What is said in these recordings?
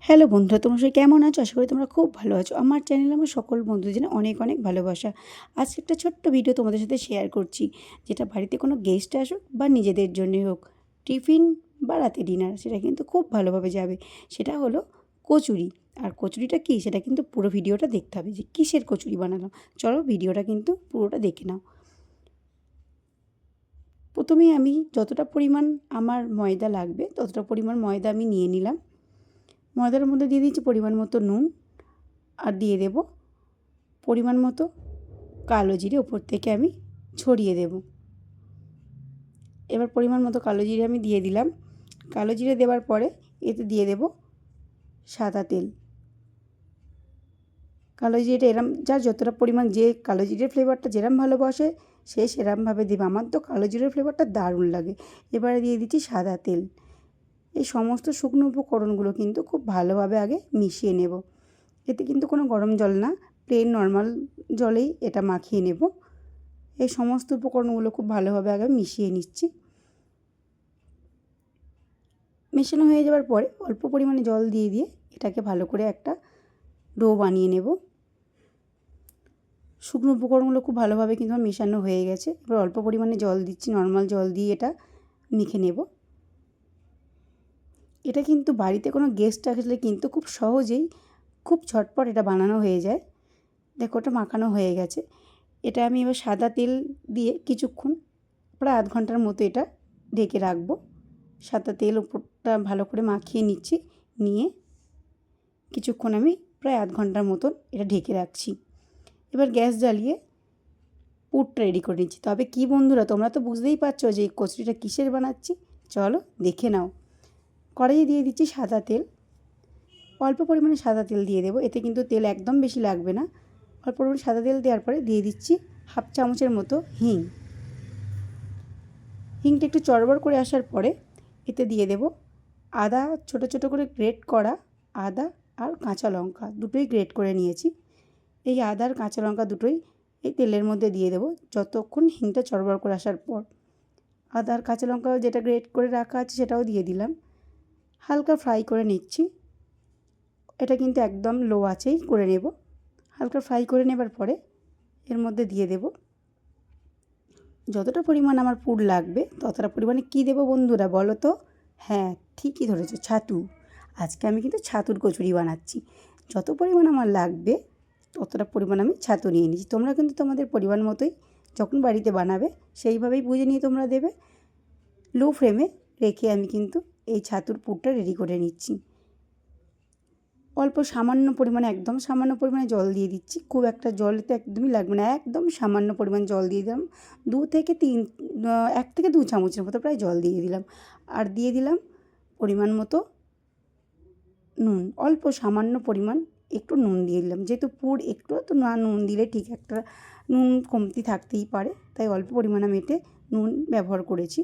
Hello বন্ধুরা, তোমরা সবাই কেমন আছো? আশা করি তোমরা খুব ভালো আছো। আমার চ্যানেলে আমার সকল বন্ধুদের জন্য অনেক অনেক ভালোবাসা। আজকে একটা ছোট্ট ভিডিও তোমাদের সাথে শেয়ার করছি, যেটা বাড়িতে কোনো গেস্ট আসুক বা নিজেদের জন্যই হোক, টিফিন বা রাতে ডিনার, সেটা কিন্তু খুব ভালোভাবে যাবে। সেটা হলো কচুরি। আর কচুরিটা কী, সেটা কিন্তু পুরো ভিডিওটা দেখতে হবে যে কিসের কচুরি বানালাম। চলো ভিডিওটা কিন্তু পুরোটা দেখে নাও। প্রথমেই আমি যতটা পরিমাণ আমার ময়দা লাগবে ততটা পরিমাণ ময়দা আমি নিয়ে নিলাম। ময়দার মধ্যে দিয়ে দিচ্ছি পরিমাণ মতো নুন, আর দিয়ে দেব পরিমাণ মতো কালো জিরে, ওপর থেকে আমি ছড়িয়ে দেব। এবার পরিমাণ মতো কালো জিরে আমি দিয়ে দিলাম। কালো জিরে দেওয়ার পরে এতে দিয়ে দেব সাদা তেল। কালো জিরেটা এরম যার যতটা পরিমাণ, যে কালো জিরের ফ্লেভারটা যেরম ভালোবাসে সে সেরমভাবে দেবে। আমার তো কালো জিরের ফ্লেভারটা দারুণ লাগে। এবারে দিয়ে দিচ্ছি সাদা তেল। এই সমস্ত শুকনো উপকরণগুলো কিন্তু খুব ভালোভাবে আগে মিশিয়ে নেব। এতে কিন্তু কোনো গরম জল না, প্লেন নর্মাল জলেই এটা মাখিয়ে নেব। এই সমস্ত উপকরণগুলো খুব ভালোভাবে আগে মিশিয়ে নিচ্ছি। মেশানো হয়ে যাওয়ার পরে অল্প পরিমাণে জল দিয়ে দিয়ে এটাকে ভালো করে একটা ডো বানিয়ে নেব। শুকনো উপকরণগুলো খুব ভালোভাবে কিন্তু আমার মেশানো হয়ে গেছে। এবার অল্প পরিমাণে জল দিচ্ছি, নর্মাল জল দিয়ে এটা মেখে নেব। এটা কিন্তু বাড়িতে কোনো গেস্ট আসলে কিন্তু খুব সহজেই, খুব ঝটপট এটা বানানো হয়ে যায়। দেখো ওটা মাখানো হয়ে গেছে। এটা আমি এবার সাদা তেল দিয়ে কিছুক্ষণ, প্রায় আধ ঘন্টার মতো এটা ঢেকে রাখবো। সাদা তেল উপরটা ভালো করে মাখিয়ে নিচ্ছি, নিয়ে কিছুক্ষণ আমি প্রায় আধ ঘন্টার মতন এটা ঢেকে রাখছি। এবার গ্যাস জ্বালিয়ে পুরটা রেডি করে নিচ্ছি। তবে কি বন্ধুরা, তোমরা তো বুঝতেই পারছো যে এই কচুরিটা কিসের বানাচ্ছি। চলো দেখে নাও। কড়াইয়ে দিয়ে দিচ্ছি সাদা তেল। অল্প পরিমাণে সাদা তেল দিয়ে দেবো, এতে কিন্তু তেল একদম বেশি লাগবে না। অল্প পরিমাণে সাদা তেল দেওয়ার পরে দিয়ে দিচ্ছি হাফ চামচের মতো হিং। হিংটা একটু চড়বড় করে আসার পরে এতে দিয়ে দেব আদা, ছোটো ছোটো করে গ্রেট করা আদা, আর কাঁচা লঙ্কা দুটোই গ্রেট করে নিয়েছি। এই আদা আর কাঁচা লঙ্কা দুটোই এই তেলের মধ্যে দিয়ে দেবো যতক্ষণ হিংটা চড়বড় করে আসার পর। আদা আর কাঁচা লঙ্কা যেটা গ্রেট করে রাখা আছে সেটাও দিয়ে দিলাম। হালকা ফ্রাই করে নিচ্ছি। এটা কিন্তু একদম লো আঁচেই করে নেব। হালকা ফ্রাই করে নেবার পরে এর মধ্যে দিয়ে দেব যতটা পরিমাণ আমার পুর লাগবে ততটা পরিমাণে কী দেবো বন্ধুরা বলো তো? হ্যাঁ, ঠিকই ধরেছো, ছাতু। আজকে আমি কিন্তু ছাতুর কচুরি বানাচ্ছি। যত পরিমাণ আমার লাগবে ততটা পরিমাণ আমি ছাতু নিয়ে নিয়েছি। তোমরা কিন্তু তোমাদের পরিমাণ মতোই যখন বাড়িতে বানাবে সেইভাবেই বুঝে নিয়ে তোমরা দেবে। লো ফ্লেমে রেখে আমি কিন্তু এই ছাতুর পুরটা রেডি করে নিচ্ছি। অল্প সামান্য পরিমাণে, একদম সামান্য পরিমাণে জল দিয়ে দিচ্ছি। খুব একটা জল তো একদমই লাগবে না, একদম সামান্য পরিমাণ জল দিয়ে দিলাম। 1 থেকে 2 চামচের মতো প্রায় জল দিয়ে দিলাম। আর দিয়ে দিলাম পরিমাণ মতো নুন। অল্প সামান্য পরিমাণ একটু নুন দিয়ে দিলাম, যেহেতু পুর একটু তো না, নুন দিলে ঠিক একটা নুন কমতি থাকতেই পারে, তাই অল্প পরিমাণে আমি এতে নুন ব্যবহার করেছি।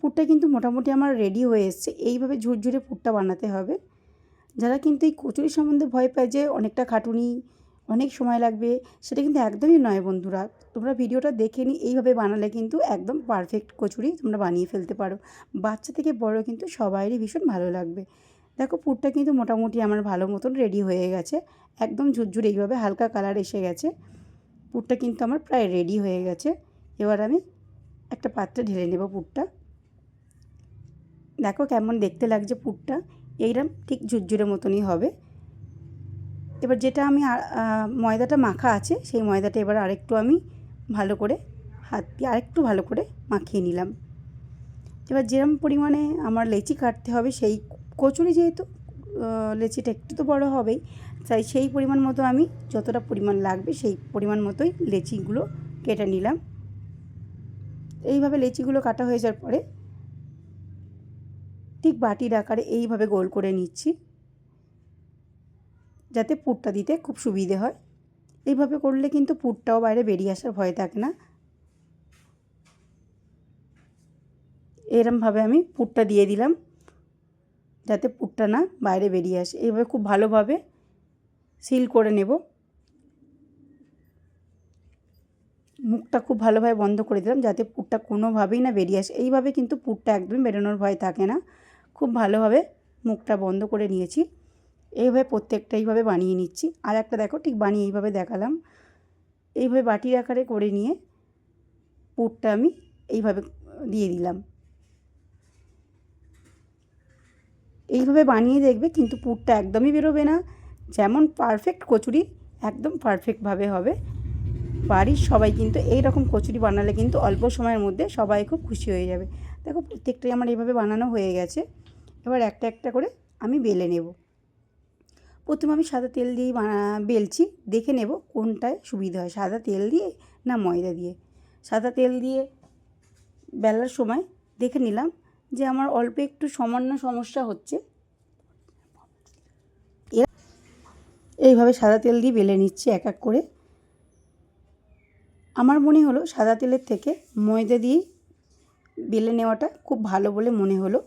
পুরটা কিন্তু মোটামুটি আমার রেডি হয়ে এসছে। এইভাবে ঝুরঝুরে পুরটা বানাতে হবে। যারা কিন্তু এই কচুরি সম্বন্ধে ভয় পায় যে অনেকটা খাটুনি, অনেক সময় লাগবে, সেটা কিন্তু একদমই নয় বন্ধুরা। তোমরা ভিডিওটা দেখে এইভাবে বানালে কিন্তু একদম পারফেক্ট কচুরি তোমরা বানিয়ে ফেলতে পারো। বাচ্চা থেকে বড় কিন্তু সবাইরই ভীষণ ভালো লাগবে। দেখো পুরটা কিন্তু মোটামুটি আমার ভালো মতন রেডি হয়ে গেছে। একদম ঝুরঝুরে এইভাবে হালকা কালার এসে গেছে। পুরটা কিন্তু আমার প্রায় রেডি হয়ে গেছে। এবার আমি একটা পাত্রে ঢেলে নেব পুরটা। দেখো কেমন দেখতে লাগছে পুরটা, এইরকম ঠিক ঝুরঝুরে মতনই হবে। এবার যেটা আমি ময়দাটা মাখা আছে সেই ময়দাটা এবার আরেকটু আমি ভালো করে হাত দিয়ে আরেকটু ভালো করে মাখিয়ে নিলাম। এবার যেরকম পরিমাণে আমার লেচি কাটতে হবে, সেই কচুরি যেহেতু লেচিটা একটু তো বড় হবেই, তাই সেই পরিমাণ মতো আমি যতটা পরিমাণ লাগবে সেই পরিমাণ মতোই লেচিগুলো কেটে নিলাম। এইভাবে লেচিগুলো কাটা হয়ে যাওয়ার পরে ঠিক বাটির আকারে এইভাবে গোল করে নিচ্ছি, যাতে পুরটা দিতে খুব সুবিধে হয়। এইভাবে করলে কিন্তু পুরটাও বাইরে বেরিয়ে আসার ভয় থাকে না। এরমভাবে আমি পুরটা দিয়ে দিলাম যাতে পুরটা না বাইরে বেরিয়ে আসে। এইভাবে খুব ভালোভাবে সিল করে নেব। মুখটা খুব ভালোভাবে বন্ধ করে দিলাম যাতে পুরটা কোনোভাবেই না বেরিয়ে আসে। এইভাবে কিন্তু পুরটা একদমই বেরোনোর ভয় থাকে না। খুব ভালোভাবে মুখটা বন্ধ করে নিয়েছি। এইভাবে প্রত্যেকটা এইভাবে বানিয়ে নিচ্ছি। আর একটা দেখো ঠিক বানিয়ে এইভাবে দেখালাম। এইভাবে বাটির আকারে করে নিয়ে পুরটা আমি এইভাবে দিয়ে দিলাম। এইভাবে বানিয়ে দেখবে, কিন্তু পুরটা একদমই বেরোবে না। যেমন পারফেক্ট কচুরি একদম পারফেক্টভাবে হবে। বাড়ির সবাই কিন্তু এই রকম কচুরি বানালে কিন্তু অল্প সময়ের মধ্যে সবাই খুব খুশি হয়ে যাবে। দেখো প্রত্যেকটাই আমার এইভাবে বানানো হয়ে গেছে। এবার একটা একটা করে আমি বেলে নেব। প্রথমে আমি সাদা তেল দিয়েই বেলছি, দেখে নেব কোনটায় সুবিধা হয়, সাদা তেল দিয়ে না ময়দা দিয়ে। সাদা তেল দিয়ে বেলার সময় দেখে নিলাম যে আমার অল্প একটু সামান্য সমস্যা হচ্ছে। এইভাবে সাদা তেল দিয়ে বেলে নিচ্ছি এক এক করে। আমার মনে হলো সাদা তেলের থেকে ময়দা দিয়েই বেলে নেওয়াটা খুব ভালো বলে মনে হলো।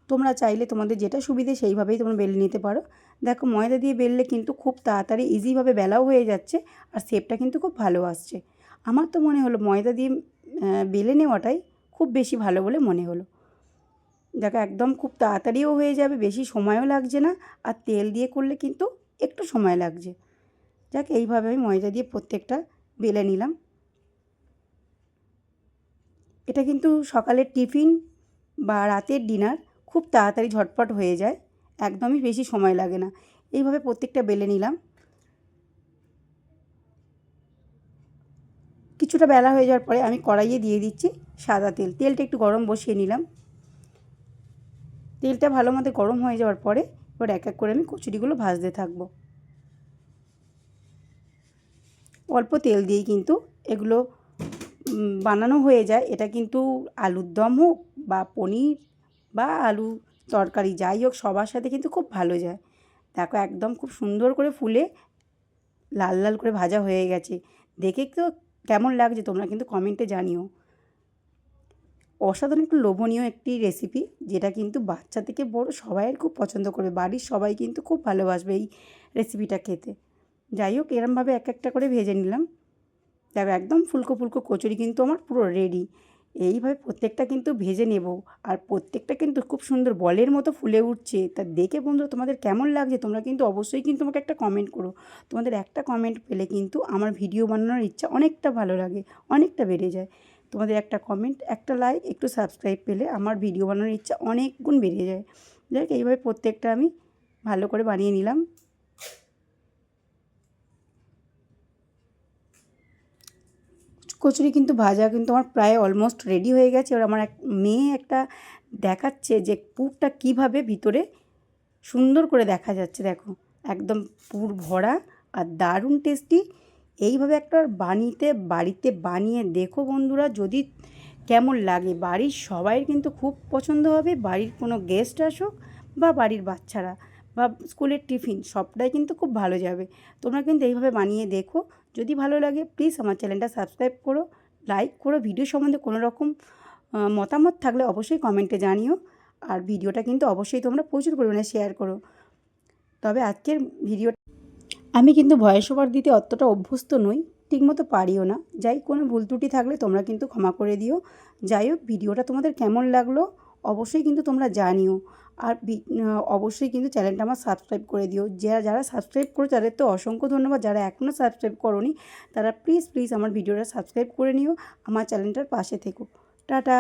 তোমরা চাইলে তোমাদের যেটা সুবিধে সেইভাবেই তোমরা বেলে নিতে পারো। দেখো ময়দা দিয়ে বেললে কিন্তু খুব তাড়াতাড়ি ইজিভাবে বেলাও হয়ে যাচ্ছে, আর শেপটা কিন্তু খুব ভালো আসছে। আমার তো মনে হলো ময়দা দিয়ে বেলে নেওয়াটাই খুব বেশি ভালো বলে মনে হলো। দেখো একদম খুব তাড়াতাড়িও হয়ে যাবে, বেশি সময়ও লাগছে না, আর তেল দিয়ে করলে কিন্তু একটু সময় লাগছে। যাক এইভাবে আমি ময়দা দিয়ে প্রত্যেকটা বেলে নিলাম। এটা কিন্তু সকালের টিফিন বা রাতের ডিনার খুব তাড়াতাড়ি ঝটপট হয়ে যায়, একদমই বেশি সময় লাগে না। এইভাবে প্রত্যেকটা বেলে নিলাম। কিছুটা বেলা হয়ে যাওয়ার পরে আমি কড়াইয়ে দিয়ে দিচ্ছি সাদা তেল। তেলটা একটু গরম বসিয়ে নিলাম। তেলটা ভালো মতো গরম হয়ে যাওয়ার পরে এবার এক এক করে আমি কচুরিগুলো ভাজতে থাকবো। অল্প তেল দিয়েই কিন্তু এগুলো বানানো হয়ে যায়। এটা কিন্তু আলুর দম হোক বা পনির বা আলু তরকারি যাই হোক সবার সাথে কিন্তু খুব ভালো যায়। দেখো একদম খুব সুন্দর করে ফুলে লাল লাল করে ভাজা হয়ে গেছে। দেখে তো কেমন লাগছে তোমরা কিন্তু কমেন্টে জানিও। অসাধারণ একটু লোভনীয় একটি রেসিপি, যেটা কিন্তু বাচ্চা থেকে বড় সবাইয়ের খুব পছন্দ করবে। বাড়ির সবাই কিন্তু খুব ভালোবাসবে এই রেসিপিটা খেতে। যাই হোক এরমভাবে এক একটা করে ভেজে নিলাম। দেখো একদম ফুলকো ফুলকো কচুরি কিন্তু আমার পুরো রেডি। এইভাবে প্রত্যেকটা কিন্তু ভেজে নেব, আর প্রত্যেকটা কিন্তু খুব সুন্দর বলের মতো ফুলে উঠছে। তা দেখে বন্ধুরা তোমাদের কেমন লাগছে তোমরা কিন্তু অবশ্যই কিন্তু আমাকে একটা কমেন্ট করো। তোমাদের একটা কমেন্ট পেলে কিন্তু আমার ভিডিও বানানোর ইচ্ছা অনেকটা ভালো লাগে, অনেকটা বেড়ে যায়। তোমাদের একটা কমেন্ট, একটা লাইক, একটু সাবস্ক্রাইব পেলে আমার ভিডিও বানানোর ইচ্ছা অনেক গুণ বেড়ে যায়। যাই হোক এইভাবে প্রত্যেকটা আমি ভালো করে বানিয়ে নিলাম। কচুরি কিন্তু ভাজা কিন্তু আমার প্রায় অলমোস্ট রেডি হয়ে গেছে। এবার আমার এক মেয়ে একটা দেখাচ্ছে যে পুরটা কীভাবে ভিতরে সুন্দর করে দেখা যাচ্ছে। দেখো একদম পুর ভরা আর দারুণ টেস্টি। এইভাবে একটা বাড়িতে বানিয়ে দেখো বন্ধুরা, যদি কেমন লাগে। বাড়ির সবাই কিন্তু খুব পছন্দ হবে, বাড়ির কোনো গেস্ট আসুক বা বাড়ির বাচ্চারা বা স্কুলের টিফিন সবটাই কিন্তু খুব ভালো যাবে। তোমরা কিন্তু এইভাবে বানিয়ে দেখো। যদি ভালো লাগে প্লিজ আমার চ্যানেলটা সাবস্ক্রাইব করো, লাইক করো। ভিডিও সম্বন্ধে কোনো রকম মতামত থাকলে অবশ্যই কমেন্টে জানিও। আর ভিডিওটা কিন্তু অবশ্যই তোমরা প্রচুর পরিমাণে শেয়ার করো। তবে আজকের ভিডিও আমি কিন্তু ভয়েস ওভার দিতে অতটা অভ্যস্ত নই, ঠিকমতো পারিও না। যাই কোনো ভুল ত্রুটি থাকলে তোমরা কিন্তু ক্ষমা করে দিও। যাই হোক ভিডিওটা তোমাদের কেমন লাগলো অবশ্যই কিন্তু তোমরা জানিও। আর অবশ্যই কিন্তু চ্যানেলটা আমার সাবস্ক্রাইব করে দিও। যারা যারা সাবস্ক্রাইব করো তাদের তো অসংখ্য ধন্যবাদ। যারা এখনও সাবস্ক্রাইব করোনি তারা প্লিজ প্লিজ আমার ভিডিওটা সাবস্ক্রাইব করে নিও, আমার চ্যানেলটার পাশে থেকো। টাটা।